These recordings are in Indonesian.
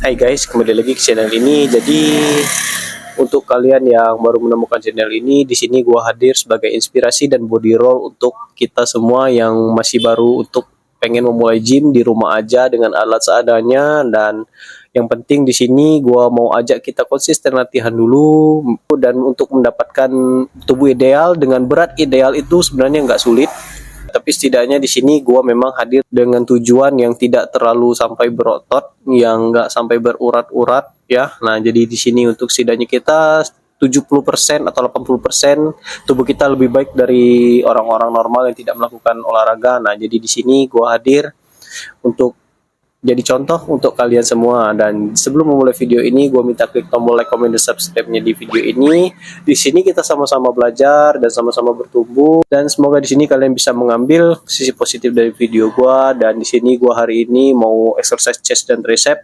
Hai guys, kembali lagi ke channel ini. Jadi untuk kalian yang baru menemukan channel ini, di sini gua hadir sebagai inspirasi dan body roll untuk kita semua yang masih baru untuk pengen memulai gym di rumah aja dengan alat seadanya. Dan yang penting di sini gua mau ajak kita konsisten latihan dulu, dan untuk mendapatkan tubuh ideal dengan berat ideal itu sebenarnya nggak sulit. Tapi setidaknya di sini gua memang hadir dengan tujuan yang tidak terlalu sampai berotot, yang nggak sampai berurat-urat ya. Nah, jadi di sini untuk setidaknya kita 70% atau 80% tubuh kita lebih baik dari orang-orang normal yang tidak melakukan olahraga. Nah, jadi di sini gua hadir untuk jadi contoh untuk kalian semua. Dan sebelum memulai video ini, gue minta klik tombol like, comment, dan subscribe-nya di video ini. Di sini kita sama-sama belajar dan sama-sama bertumbuh. Dan semoga di sini kalian bisa mengambil sisi positif dari video gue. Dan di sini gue hari ini mau exercise chest dan tricep.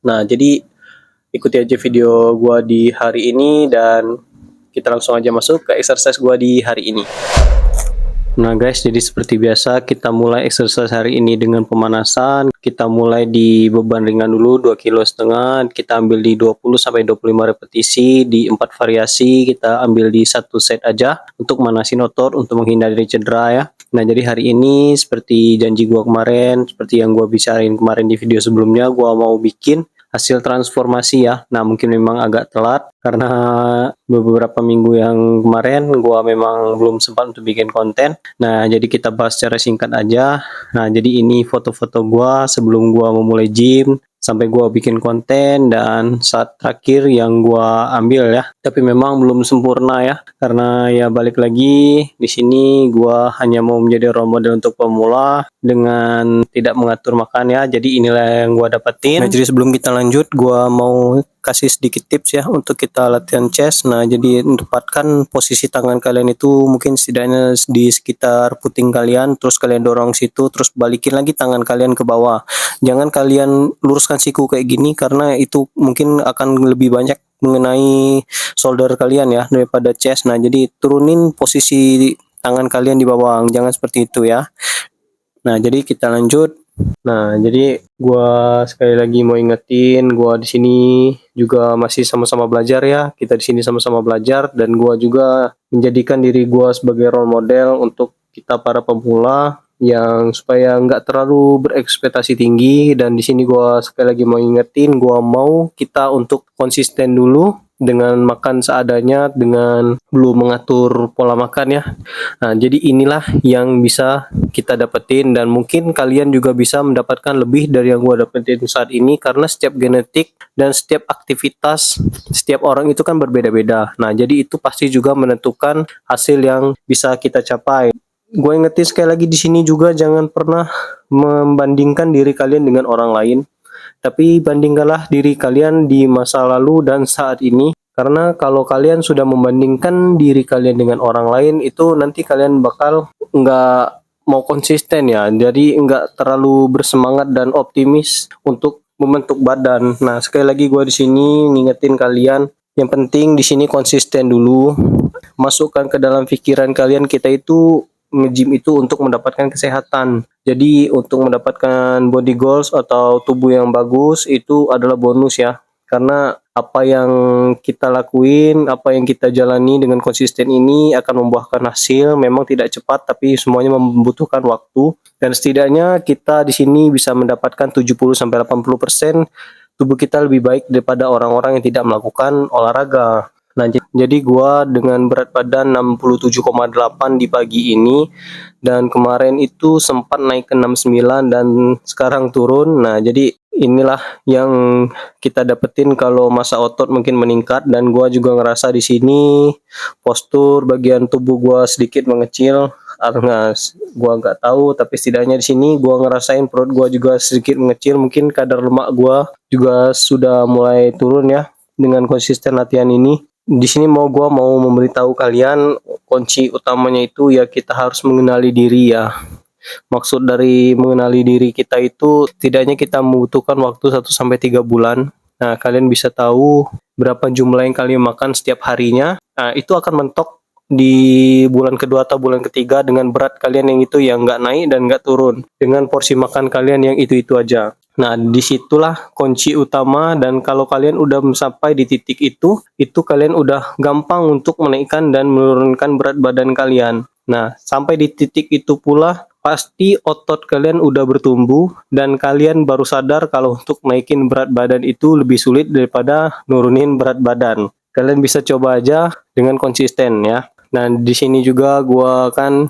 Nah, jadi ikuti aja video gue di hari ini dan kita langsung aja masuk ke exercise gue di hari ini. Nah guys, jadi seperti biasa kita mulai exercise hari ini dengan pemanasan. Kita mulai di beban ringan dulu 2,5 kg. Kita ambil di 20 sampai 25 repetisi di 4 variasi. Kita ambil di 1 set aja untuk manasin otot untuk menghindari cedera ya. Nah, jadi hari ini seperti janji gua kemarin, seperti yang gua bicarain kemarin di video sebelumnya, gua mau bikin hasil transformasi ya. Nah, mungkin memang agak telat karena beberapa minggu yang kemarin gua memang belum sempat untuk bikin konten. Nah, jadi kita bahas secara singkat aja. Nah, jadi ini foto-foto gua sebelum gua memulai gym sampai gua bikin konten dan saat terakhir yang gua ambil ya. Tapi memang belum sempurna ya, karena ya balik lagi di sini gua hanya mau menjadi role model untuk pemula dengan tidak mengatur makan ya. Jadi inilah yang gua dapetin. Nah, jadi sebelum kita lanjut, gua mau kasih sedikit tips ya untuk kita latihan chest. Nah, jadi tempatkan posisi tangan kalian itu mungkin setidaknya di sekitar puting kalian, terus kalian dorong situ, terus balikin lagi tangan kalian ke bawah. Jangan kalian luruskan siku kayak gini karena itu mungkin akan lebih banyak mengenai shoulder kalian ya daripada chest. Nah, jadi turunin posisi tangan kalian di bawah, jangan seperti itu ya. Nah, jadi kita lanjut. Nah, jadi gua sekali lagi mau ingetin, gua di sini juga masih sama-sama belajar ya. Kita di sini sama-sama belajar dan gua juga menjadikan diri gua sebagai role model untuk kita para pemula yang supaya nggak terlalu berekspektasi tinggi. Dan di sini gua sekali lagi mau ingetin, gua mau kita untuk konsisten dulu dengan makan seadanya, dengan belum mengatur pola makan ya. Nah, jadi inilah yang bisa kita dapetin dan mungkin kalian juga bisa mendapatkan lebih dari yang gua dapetin saat ini karena setiap genetik dan setiap aktivitas setiap orang itu kan berbeda-beda. Nah, jadi itu pasti juga menentukan hasil yang bisa kita capai. Gue ingetin sekali lagi di sini juga jangan pernah membandingkan diri kalian dengan orang lain. Tapi bandingkanlah diri kalian di masa lalu dan saat ini. Karena kalau kalian sudah membandingkan diri kalian dengan orang lain, itu nanti kalian bakal nggak mau konsisten ya. Jadi nggak terlalu bersemangat dan optimis untuk membentuk badan. Nah, sekali lagi gue di sini ngingetin kalian, yang penting di sini konsisten dulu. Masukkan ke dalam pikiran kalian, kita itu nge-gym itu untuk mendapatkan kesehatan. Jadi untuk mendapatkan body goals atau tubuh yang bagus itu adalah bonus ya. Karena apa yang kita lakuin, apa yang kita jalani dengan konsisten ini akan membuahkan hasil. Memang tidak cepat tapi semuanya membutuhkan waktu. Dan setidaknya kita di sini bisa mendapatkan 70 sampai 80% tubuh kita lebih baik daripada orang-orang yang tidak melakukan olahraga. Nah, jadi gua dengan berat badan 67,8 di pagi ini dan kemarin itu sempat naik ke 69 dan sekarang turun. Nah, jadi inilah yang kita dapetin kalau massa otot mungkin meningkat. Dan gua juga ngerasa di sini postur bagian tubuh gua sedikit mengecil. Gua nggak tahu, tapi setidaknya di sini gua ngerasain perut gua juga sedikit mengecil. Mungkin kadar lemak gua juga sudah mulai turun ya dengan konsisten latihan ini. Di sini gua mau memberitahu kalian kunci utamanya itu ya kita harus mengenali diri ya. Maksud dari mengenali diri kita itu setidaknya kita membutuhkan waktu 1 sampai 3 bulan. Nah, kalian bisa tahu berapa jumlah yang kalian makan setiap harinya. Nah, itu akan mentok di bulan kedua atau bulan ketiga dengan berat kalian yang itu yang nggak naik dan nggak turun, dengan porsi makan kalian yang itu aja. Nah, disitulah kunci utama, dan kalau kalian udah sampai di titik itu kalian udah gampang untuk menaikkan dan menurunkan berat badan kalian. Nah, sampai di titik itu pula pasti otot kalian udah bertumbuh dan kalian baru sadar kalau untuk naikin berat badan itu lebih sulit daripada nurunin berat badan. Kalian bisa coba aja dengan konsisten ya. Nah, di sini juga gua kan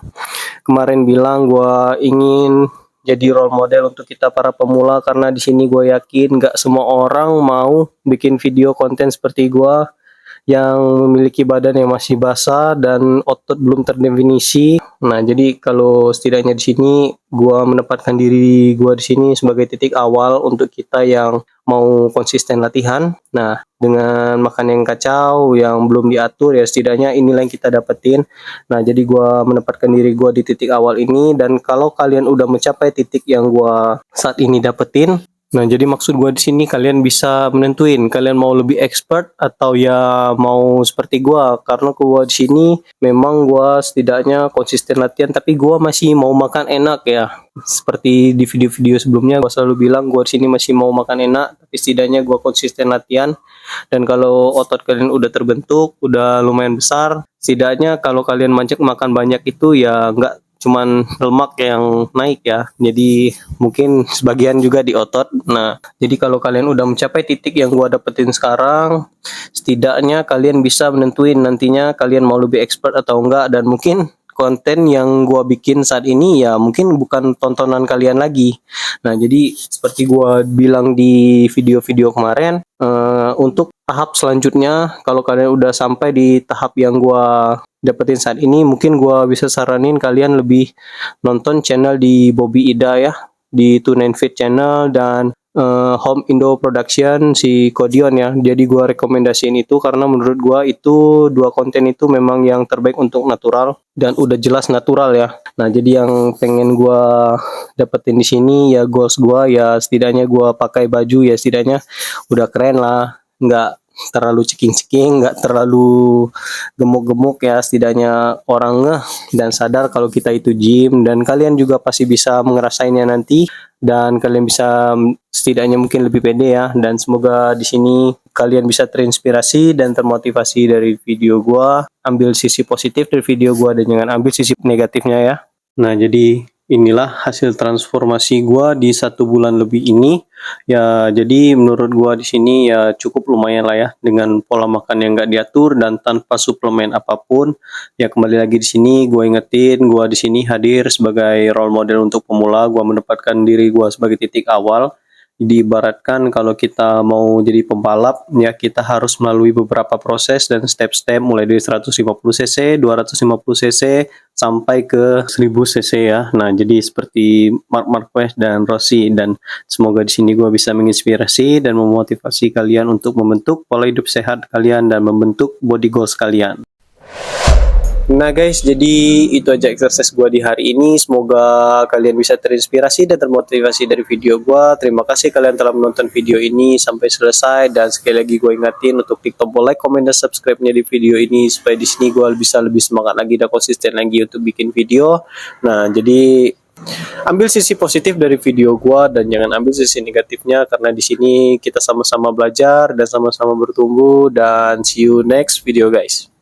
kemarin bilang gua ingin jadi role model untuk kita para pemula, karena di sini gue yakin nggak semua orang mau bikin video konten seperti gua yang memiliki badan yang masih basah dan otot belum terdefinisi. Nah, jadi kalau setidaknya di sini gua menempatkan diri gua di sini sebagai titik awal untuk kita yang mau konsisten latihan. Nah, dengan makan yang kacau, yang belum diatur, ya setidaknya inilah yang kita dapetin. Nah, jadi gua menempatkan diri gua di titik awal ini, dan kalau kalian udah mencapai titik yang gua saat ini dapetin, nah, jadi maksud gue di sini kalian bisa menentuin kalian mau lebih expert atau ya mau seperti gue. Karena gue di sini memang gue setidaknya konsisten latihan, tapi gue masih mau makan enak ya. Seperti di video-video sebelumnya gue selalu bilang gue di sini masih mau makan enak, tapi setidaknya gue konsisten latihan. Dan kalau otot kalian udah terbentuk, udah lumayan besar, setidaknya kalau kalian makan banyak itu ya nggak cuman lemak yang naik ya, jadi mungkin sebagian juga di otot. Nah, jadi kalau kalian udah mencapai titik yang gua dapetin sekarang, setidaknya kalian bisa menentuin nantinya kalian mau lebih expert atau enggak, dan mungkin konten yang gua bikin saat ini ya mungkin bukan tontonan kalian lagi. Nah, jadi seperti gua bilang di video-video kemarin, untuk tahap selanjutnya kalau kalian udah sampai di tahap yang gua dapetin saat ini, mungkin gua bisa saranin kalian lebih nonton channel di Bobby Ida ya, di Tune Fit channel, dan Home Indo Production si Kodion ya. Jadi gua rekomendasiin itu karena menurut gua itu dua konten itu memang yang terbaik untuk natural dan udah jelas natural ya. Nah, jadi yang pengen gua dapetin di sini ya, goals gua ya setidaknya gua pakai baju ya setidaknya udah keren lah, nggak terlalu ceking-ceking, nggak terlalu gemuk-gemuk ya, setidaknya orang ngeh dan sadar kalau kita itu gym. Dan kalian juga pasti bisa ngerasainnya nanti, dan kalian bisa setidaknya mungkin lebih pede ya. Dan semoga di sini kalian bisa terinspirasi dan termotivasi dari video gua. Ambil sisi positif dari video gua dan jangan ambil sisi negatifnya ya. Nah, jadi inilah hasil transformasi gua di 1 bulan lebih ini ya. Jadi menurut gua di sini ya cukup lumayan lah ya, dengan pola makan yang nggak diatur dan tanpa suplemen apapun. Ya kembali lagi di sini gua ingetin, gua di sini hadir sebagai role model untuk pemula. Gua menempatkan diri gua sebagai titik awal. Diibaratkan kalau kita mau jadi pembalap ya, kita harus melalui beberapa proses dan step-step, mulai dari 150 cc, 250 cc sampai ke 1000 cc ya. Nah, jadi seperti Marc Marquez dan Rossi, dan semoga di sini gue bisa menginspirasi dan memotivasi kalian untuk membentuk pola hidup sehat kalian dan membentuk body goals kalian. Nah guys, jadi itu aja exercise gua di hari ini. Semoga kalian bisa terinspirasi dan termotivasi dari video gua. Terima kasih kalian telah menonton video ini sampai selesai, dan sekali lagi gue ingatin untuk klik tombol like, comment, dan subscribe-nya di video ini supaya di sini gua bisa lebih semangat lagi dan konsisten lagi untuk bikin video. Nah, jadi ambil sisi positif dari video gua dan jangan ambil sisi negatifnya, karena di sini kita sama-sama belajar dan sama-sama bertumbuh. Dan see you next video guys.